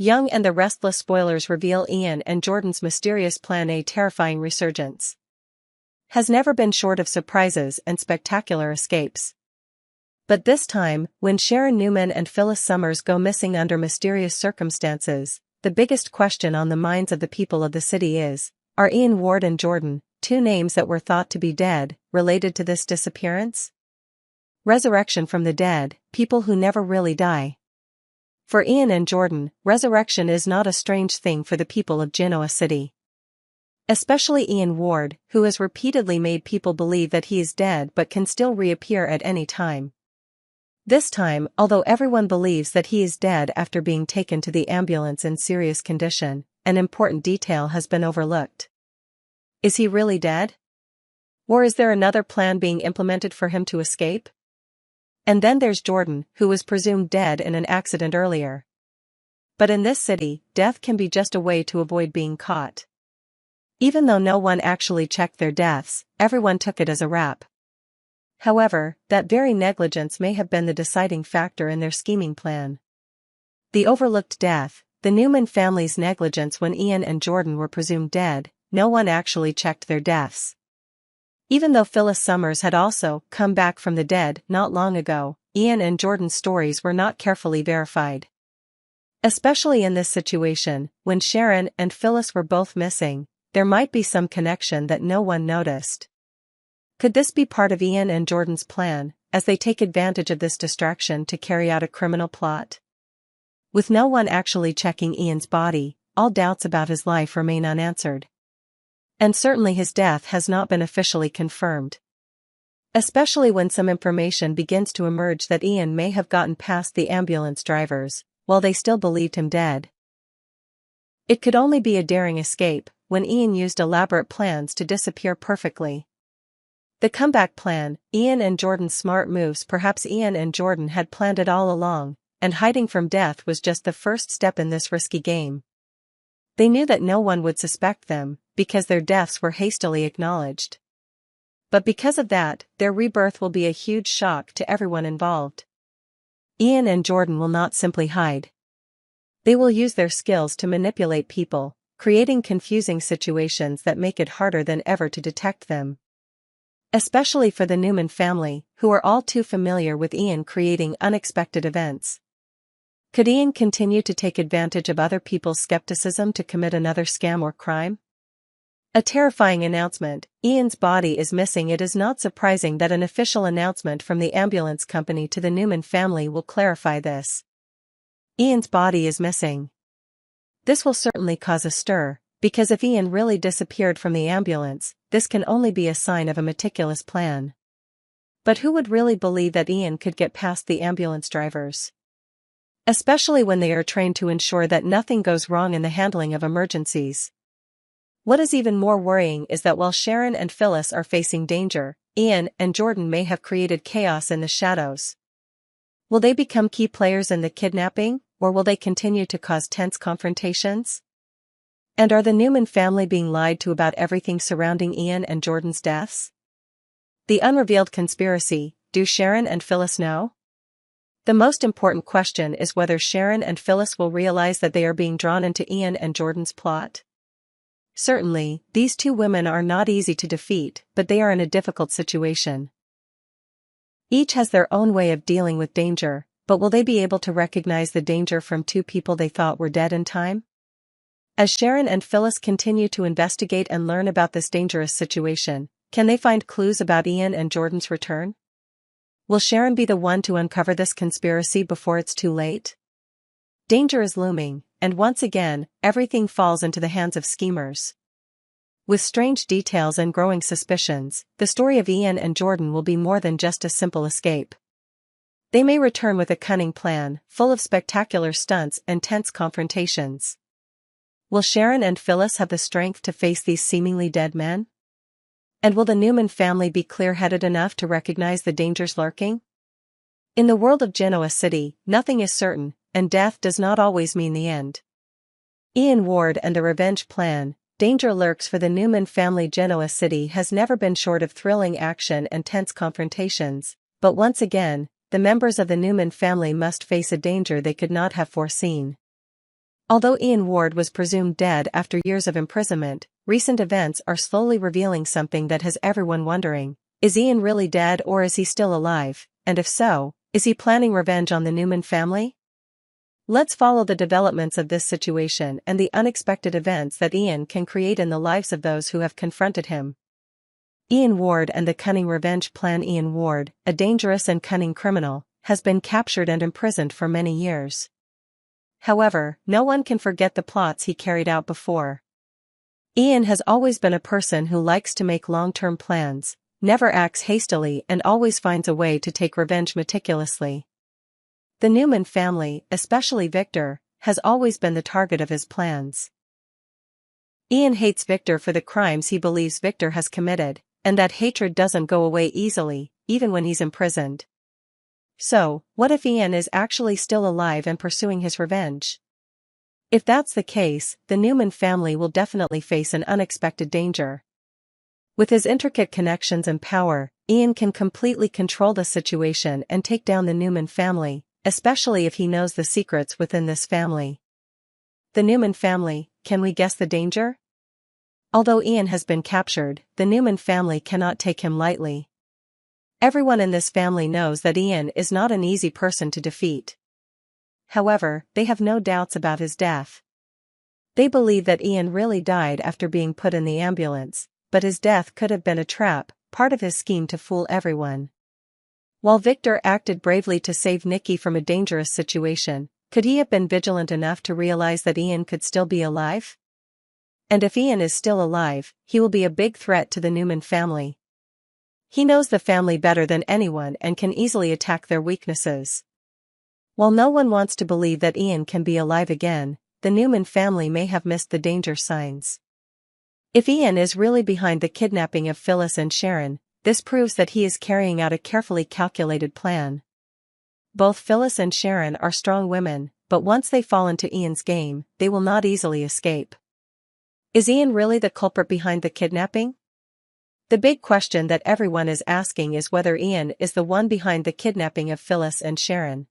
Young and the Restless spoilers reveal Ian and Jordan's mysterious plan, a terrifying resurgence. Has never been short of surprises and spectacular escapes. But this time, when Sharon Newman and Phyllis Summers go missing under mysterious circumstances, the biggest question on the minds of the people of the city is, are Ian Ward and Jordan, two names that were thought to be dead, related to this disappearance? Resurrection from the dead, people who never really die. For Ian and Jordan, resurrection is not a strange thing for the people of Genoa City. Especially Ian Ward, who has repeatedly made people believe that he is dead but can still reappear at any time. This time, although everyone believes that he is dead after being taken to the ambulance in serious condition, an important detail has been overlooked. Is he really dead? Or is there another plan being implemented for him to escape? And then there's Jordan, who was presumed dead in an accident earlier. But in this city, death can be just a way to avoid being caught. Even though no one actually checked their deaths, everyone took it as a wrap. However, that very negligence may have been the deciding factor in their scheming plan. The overlooked death, the Newman family's negligence when Ian and Jordan were presumed dead, no one actually checked their deaths. Even though Phyllis Summers had also come back from the dead not long ago, Ian and Jordan's stories were not carefully verified. Especially in this situation, when Sharon and Phyllis were both missing, there might be some connection that no one noticed. Could this be part of Ian and Jordan's plan, as they take advantage of this distraction to carry out a criminal plot? With no one actually checking Ian's body, all doubts about his life remain unanswered. And certainly his death has not been officially confirmed. Especially when some information begins to emerge that Ian may have gotten past the ambulance drivers, while they still believed him dead. It could only be a daring escape, when Ian used elaborate plans to disappear perfectly. The comeback plan, Ian and Jordan's smart moves. Perhaps Ian and Jordan had planned it all along, and hiding from death was just the first step in this risky game. They knew that no one would suspect them, because their deaths were hastily acknowledged. But because of that, their rebirth will be a huge shock to everyone involved. Ian and Jordan will not simply hide. They will use their skills to manipulate people, creating confusing situations that make it harder than ever to detect them. Especially for the Newman family, who are all too familiar with Ian creating unexpected events. Could Ian continue to take advantage of other people's skepticism to commit another scam or crime? A terrifying announcement, Ian's body is missing. It is not surprising that an official announcement from the ambulance company to the Newman family will clarify this. Ian's body is missing. This will certainly cause a stir, because if Ian really disappeared from the ambulance, this can only be a sign of a meticulous plan. But who would really believe that Ian could get past the ambulance drivers? Especially when they are trained to ensure that nothing goes wrong in the handling of emergencies. What is even more worrying is that while Sharon and Phyllis are facing danger, Ian and Jordan may have created chaos in the shadows. Will they become key players in the kidnapping, or will they continue to cause tense confrontations? And are the Newman family being lied to about everything surrounding Ian and Jordan's deaths? The unrevealed conspiracy, do Sharon and Phyllis know? The most important question is whether Sharon and Phyllis will realize that they are being drawn into Ian and Jordan's plot. Certainly, these two women are not easy to defeat, but they are in a difficult situation. Each has their own way of dealing with danger, but will they be able to recognize the danger from two people they thought were dead in time? As Sharon and Phyllis continue to investigate and learn about this dangerous situation, can they find clues about Ian and Jordan's return? Will Sharon be the one to uncover this conspiracy before it's too late? Danger is looming, and once again, everything falls into the hands of schemers. With strange details and growing suspicions, the story of Ian and Jordan will be more than just a simple escape. They may return with a cunning plan, full of spectacular stunts and tense confrontations. Will Sharon and Phyllis have the strength to face these seemingly dead men? And will the Newman family be clear-headed enough to recognize the dangers lurking? In the world of Genoa City, nothing is certain, and death does not always mean the end. Ian Ward and the revenge plan, danger lurks for the Newman family. Genoa City has never been short of thrilling action and tense confrontations, but once again, the members of the Newman family must face a danger they could not have foreseen. Although Ian Ward was presumed dead after years of imprisonment, recent events are slowly revealing something that has everyone wondering. Is Ian really dead or is he still alive? And if so, is he planning revenge on the Newman family? Let's follow the developments of this situation and the unexpected events that Ian can create in the lives of those who have confronted him. Ian Ward and the cunning revenge plan. Ian Ward, a dangerous and cunning criminal, has been captured and imprisoned for many years. However, no one can forget the plots he carried out before. Ian has always been a person who likes to make long-term plans, never acts hastily and always finds a way to take revenge meticulously. The Newman family, especially Victor, has always been the target of his plans. Ian hates Victor for the crimes he believes Victor has committed, and that hatred doesn't go away easily, even when he's imprisoned. So, what if Ian is actually still alive and pursuing his revenge? If that's the case, the Newman family will definitely face an unexpected danger. With his intricate connections and power, Ian can completely control the situation and take down the Newman family, especially if he knows the secrets within this family. The Newman family, can we guess the danger? Although Ian has been captured, the Newman family cannot take him lightly. Everyone in this family knows that Ian is not an easy person to defeat. However, they have no doubts about his death. They believe that Ian really died after being put in the ambulance, but his death could have been a trap, part of his scheme to fool everyone. While Victor acted bravely to save Nikki from a dangerous situation, could he have been vigilant enough to realize that Ian could still be alive? And if Ian is still alive, he will be a big threat to the Newman family. He knows the family better than anyone and can easily attack their weaknesses. While no one wants to believe that Ian can be alive again, the Newman family may have missed the danger signs. If Ian is really behind the kidnapping of Phyllis and Sharon, this proves that he is carrying out a carefully calculated plan. Both Phyllis and Sharon are strong women, but once they fall into Ian's game, they will not easily escape. Is Ian really the culprit behind the kidnapping? The big question that everyone is asking is whether Ian is the one behind the kidnapping of Phyllis and Sharon.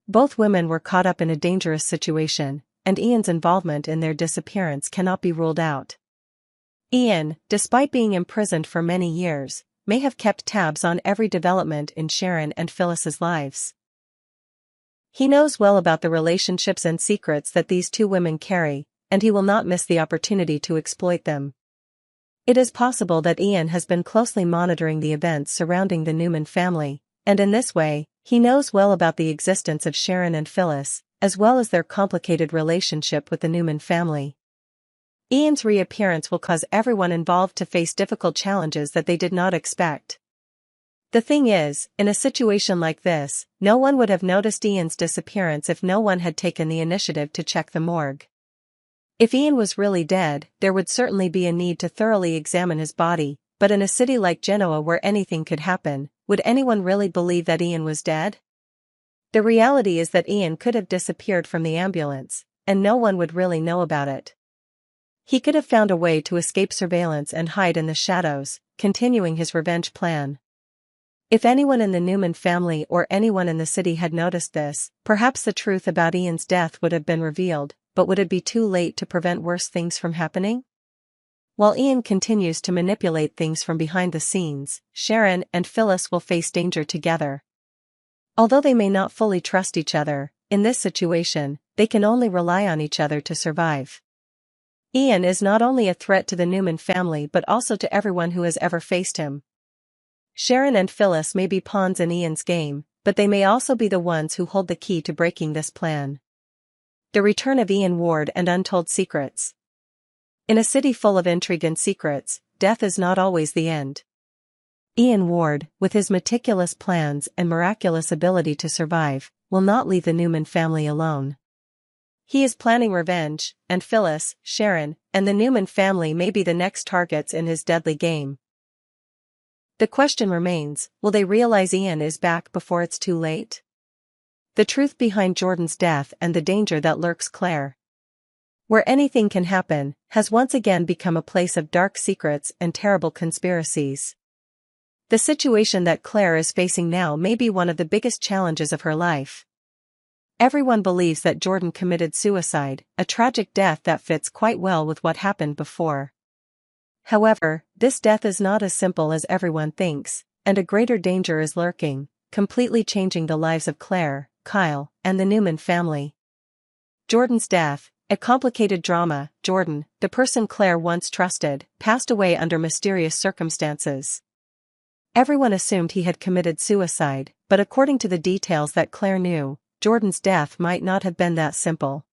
Both women were caught up in a dangerous situation, and Ian's involvement in their disappearance cannot be ruled out. Ian, despite being imprisoned for many years, may have kept tabs on every development in Sharon and Phyllis's lives. He knows well about the relationships and secrets that these two women carry, and he will not miss the opportunity to exploit them. It is possible that Ian has been closely monitoring the events surrounding the Newman family, and in this way, he knows well about the existence of Sharon and Phyllis, as well as their complicated relationship with the Newman family. Ian's reappearance will cause everyone involved to face difficult challenges that they did not expect. The thing is, in a situation like this, no one would have noticed Ian's disappearance if no one had taken the initiative to check the morgue. If Ian was really dead, there would certainly be a need to thoroughly examine his body, but in a city like Genoa where anything could happen, would anyone really believe that Ian was dead? The reality is that Ian could have disappeared from the ambulance, and no one would really know about it. He could have found a way to escape surveillance and hide in the shadows, continuing his revenge plan. If anyone in the Newman family or anyone in the city had noticed this, perhaps the truth about Ian's death would have been revealed, but would it be too late to prevent worse things from happening? While Ian continues to manipulate things from behind the scenes, Sharon and Phyllis will face danger together. Although they may not fully trust each other, in this situation, they can only rely on each other to survive. Ian is not only a threat to the Newman family but also to everyone who has ever faced him. Sharon and Phyllis may be pawns in Ian's game, but they may also be the ones who hold the key to breaking this plan. The return of Ian Ward and untold secrets. In a city full of intrigue and secrets, death is not always the end. Ian Ward, with his meticulous plans and miraculous ability to survive, will not leave the Newman family alone. He is planning revenge, and Phyllis, Sharon, and the Newman family may be the next targets in his deadly game. The question remains, will they realize Ian is back before it's too late? The truth behind Jordan's death and the danger that lurks Claire, where anything can happen, has once again become a place of dark secrets and terrible conspiracies. The situation that Claire is facing now may be one of the biggest challenges of her life. Everyone believes that Jordan committed suicide, a tragic death that fits quite well with what happened before. However, this death is not as simple as everyone thinks, and a greater danger is lurking, completely changing the lives of Claire, Kyle, and the Newman family. Jordan's death, a complicated drama. Jordan, the person Claire once trusted, passed away under mysterious circumstances. Everyone assumed he had committed suicide, but according to the details that Claire knew, Jordan's death might not have been that simple.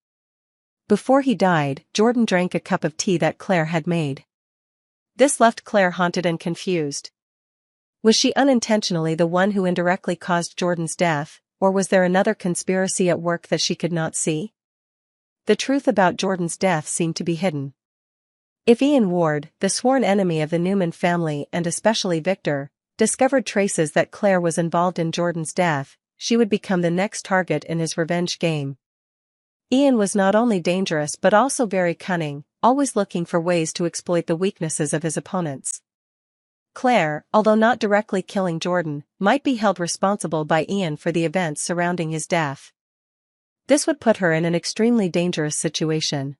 Before he died, Jordan drank a cup of tea that Claire had made. This left Claire haunted and confused. Was she unintentionally the one who indirectly caused Jordan's death, or was there another conspiracy at work that she could not see? The truth about Jordan's death seemed to be hidden. If Ian Ward, the sworn enemy of the Newman family and especially Victor, discovered traces that Claire was involved in Jordan's death, she would become the next target in his revenge game. Ian was not only dangerous but also very cunning, always looking for ways to exploit the weaknesses of his opponents. Claire, although not directly killing Jordan, might be held responsible by Ian for the events surrounding his death. This would put her in an extremely dangerous situation.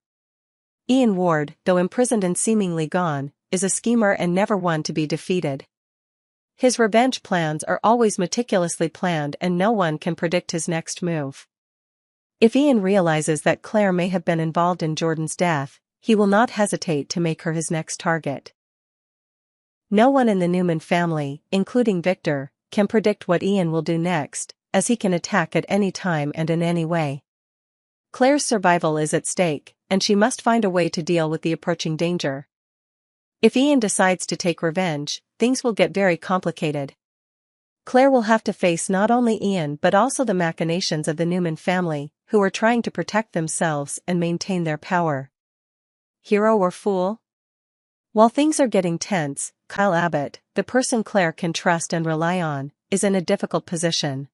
Ian Ward, though imprisoned and seemingly gone, is a schemer and never one to be defeated. His revenge plans are always meticulously planned and no one can predict his next move. If Ian realizes that Claire may have been involved in Jordan's death, he will not hesitate to make her his next target. No one in the Newman family, including Victor, can predict what Ian will do next, as he can attack at any time and in any way. Claire's survival is at stake, and she must find a way to deal with the approaching danger. If Ian decides to take revenge, things will get very complicated. Claire will have to face not only Ian but also the machinations of the Newman family, who are trying to protect themselves and maintain their power. Hero or fool? While things are getting tense, Kyle Abbott, the person Claire can trust and rely on, is in a difficult position.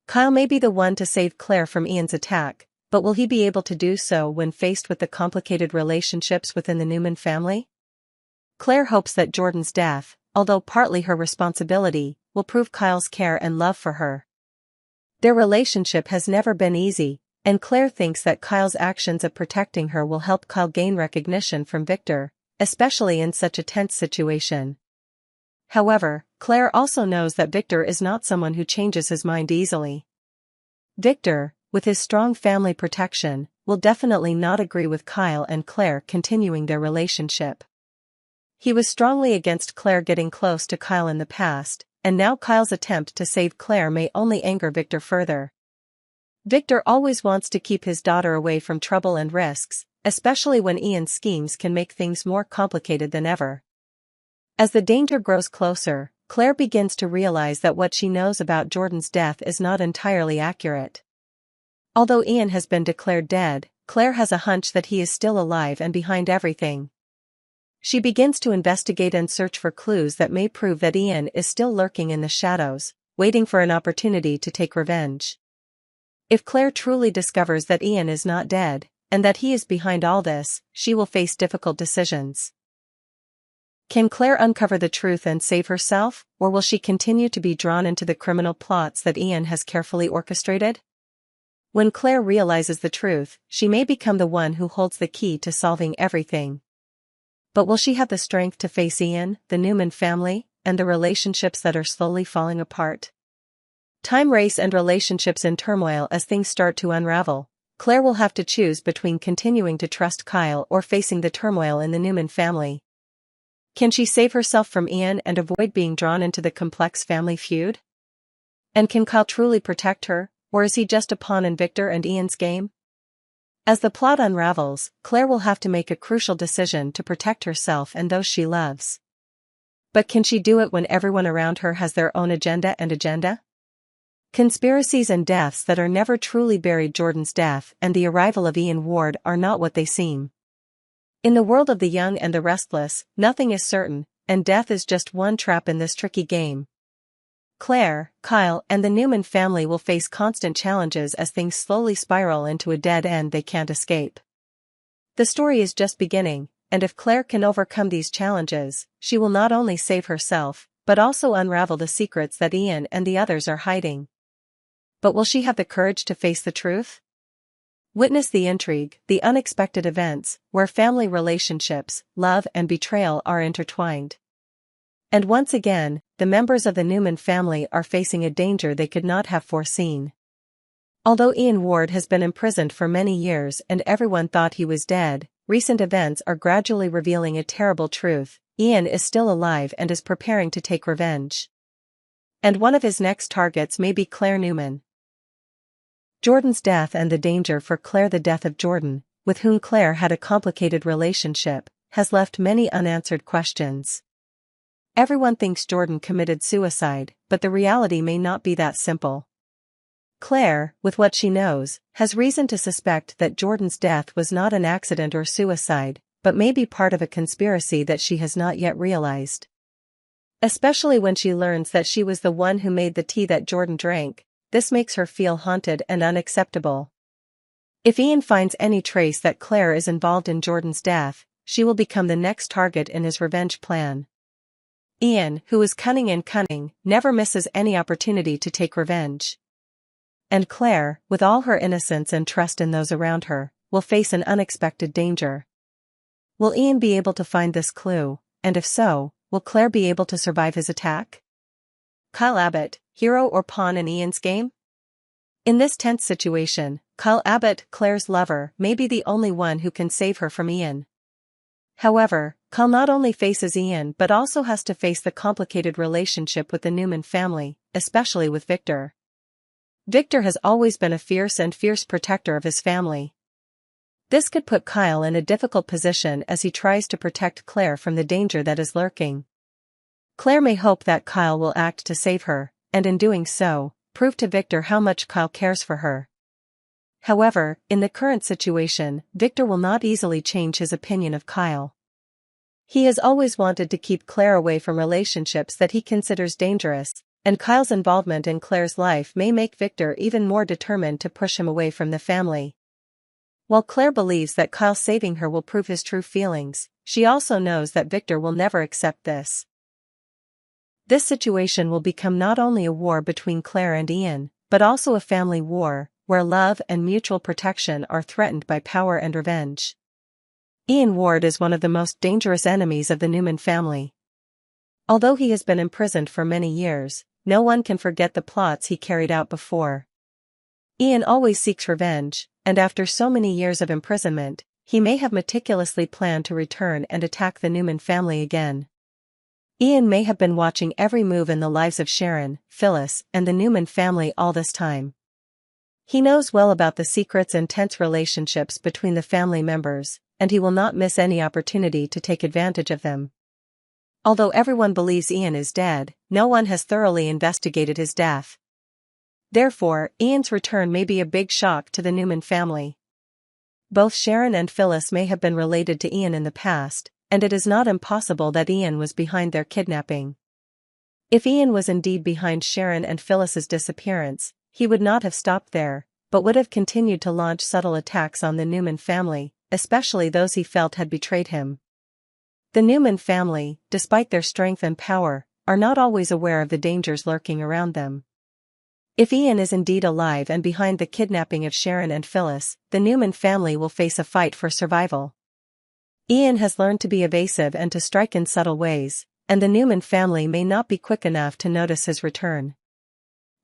Kyle may be the one to save Claire from Ian's attack, but will he be able to do so when faced with the complicated relationships within the Newman family? Claire hopes that Jordan's death, although partly her responsibility, will prove Kyle's care and love for her. Their relationship has never been easy, and Claire thinks that Kyle's actions of protecting her will help Kyle gain recognition from Victor, especially in such a tense situation. However, Claire also knows that Victor is not someone who changes his mind easily. Victor, with his strong family protection, will definitely not agree with Kyle and Claire continuing their relationship. He was strongly against Claire getting close to Kyle in the past, and now Kyle's attempt to save Claire may only anger Victor further. Victor always wants to keep his daughter away from trouble and risks, especially when Ian's schemes can make things more complicated than ever. As the danger grows closer, Claire begins to realize that what she knows about Jordan's death is not entirely accurate. Although Ian has been declared dead, Claire has a hunch that he is still alive and behind everything. She begins to investigate and search for clues that may prove that Ian is still lurking in the shadows, waiting for an opportunity to take revenge. If Claire truly discovers that Ian is not dead, and that he is behind all this, she will face difficult decisions. Can Claire uncover the truth and save herself, or will she continue to be drawn into the criminal plots that Ian has carefully orchestrated? When Claire realizes the truth, she may become the one who holds the key to solving everything. But will she have the strength to face Ian, the Newman family, and the relationships that are slowly falling apart? Time race and relationships in turmoil as things start to unravel. Claire will have to choose between continuing to trust Kyle or facing the turmoil in the Newman family. Can she save herself from Ian and avoid being drawn into the complex family feud? And can Kyle truly protect her, or is he just a pawn in Victor and Ian's game? As the plot unravels, Claire will have to make a crucial decision to protect herself and those she loves. But can she do it when everyone around her has their own agenda? Conspiracies and deaths that are never truly buried. Jordan's death and the arrival of Ian Ward are not what they seem. In the world of the young and the restless, nothing is certain, and death is just one trap in this tricky game. Claire, Kyle, and the Newman family will face constant challenges as things slowly spiral into a dead end they can't escape. The story is just beginning, and if Claire can overcome these challenges, she will not only save herself, but also unravel the secrets that Ian and the others are hiding. But will she have the courage to face the truth? Witness the intrigue, the unexpected events, where family relationships, love and betrayal are intertwined. And once again, the members of the Newman family are facing a danger they could not have foreseen. Although Ian Ward has been imprisoned for many years and everyone thought he was dead, recent events are gradually revealing a terrible truth. Ian is still alive and is preparing to take revenge. And one of his next targets may be Claire Newman. Jordan's death and the danger for Claire. The death of Jordan, with whom Claire had a complicated relationship, has left many unanswered questions. Everyone thinks Jordan committed suicide, but the reality may not be that simple. Claire, with what she knows, has reason to suspect that Jordan's death was not an accident or suicide, but may be part of a conspiracy that she has not yet realized. Especially when she learns that she was the one who made the tea that Jordan drank, this makes her feel haunted and unacceptable. If Ian finds any trace that Claire is involved in Jordan's death, she will become the next target in his revenge plan. Ian, who is cunning, never misses any opportunity to take revenge. And Claire, with all her innocence and trust in those around her, will face an unexpected danger. Will Ian be able to find this clue, and if so, will Claire be able to survive his attack? Kyle Abbott, hero or pawn in Ian's game? In this tense situation, Kyle Abbott, Claire's lover, may be the only one who can save her from Ian. However, Kyle not only faces Ian but also has to face the complicated relationship with the Newman family, especially with Victor. Victor has always been a fierce protector of his family. This could put Kyle in a difficult position as he tries to protect Claire from the danger that is lurking. Claire may hope that Kyle will act to save her, and in doing so, prove to Victor how much Kyle cares for her. However, in the current situation, Victor will not easily change his opinion of Kyle. He has always wanted to keep Claire away from relationships that he considers dangerous, and Kyle's involvement in Claire's life may make Victor even more determined to push him away from the family. While Claire believes that Kyle saving her will prove his true feelings, she also knows that Victor will never accept this. This situation will become not only a war between Claire and Ian, but also a family war, where love and mutual protection are threatened by power and revenge. Ian Ward is one of the most dangerous enemies of the Newman family. Although he has been imprisoned for many years, no one can forget the plots he carried out before. Ian always seeks revenge, and after so many years of imprisonment, he may have meticulously planned to return and attack the Newman family again. Ian may have been watching every move in the lives of Sharon, Phyllis, and the Newman family all this time. He knows well about the secrets and tense relationships between the family members, and he will not miss any opportunity to take advantage of them. Although everyone believes Ian is dead, no one has thoroughly investigated his death. Therefore, Ian's return may be a big shock to the Newman family. Both Sharon and Phyllis may have been related to Ian in the past, and it is not impossible that Ian was behind their kidnapping. If Ian was indeed behind Sharon and Phyllis's disappearance, he would not have stopped there, but would have continued to launch subtle attacks on the Newman family, especially those he felt had betrayed him. The Newman family, despite their strength and power, are not always aware of the dangers lurking around them. If Ian is indeed alive and behind the kidnapping of Sharon and Phyllis, the Newman family will face a fight for survival. Ian has learned to be evasive and to strike in subtle ways, and the Newman family may not be quick enough to notice his return.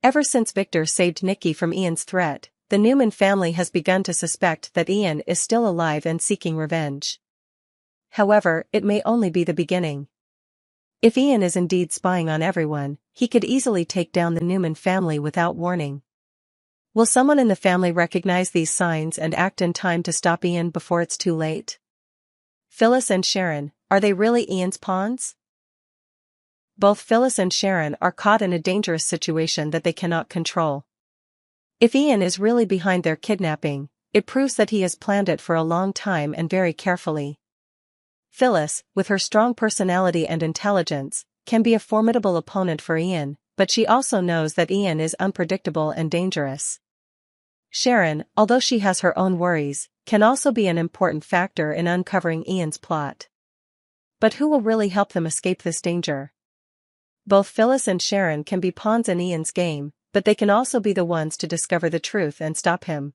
Ever since Victor saved Nikki from Ian's threat, the Newman family has begun to suspect that Ian is still alive and seeking revenge. However, it may only be the beginning. If Ian is indeed spying on everyone, he could easily take down the Newman family without warning. Will someone in the family recognize these signs and act in time to stop Ian before it's too late? Phyllis and Sharon, are they really Ian's pawns? Both Phyllis and Sharon are caught in a dangerous situation that they cannot control. If Ian is really behind their kidnapping, it proves that he has planned it for a long time and very carefully. Phyllis, with her strong personality and intelligence, can be a formidable opponent for Ian, but she also knows that Ian is unpredictable and dangerous. Sharon, although she has her own worries, can also be an important factor in uncovering Ian's plot. But who will really help them escape this danger? Both Phyllis and Sharon can be pawns in Ian's game, But they can also be the ones to discover the truth and stop him.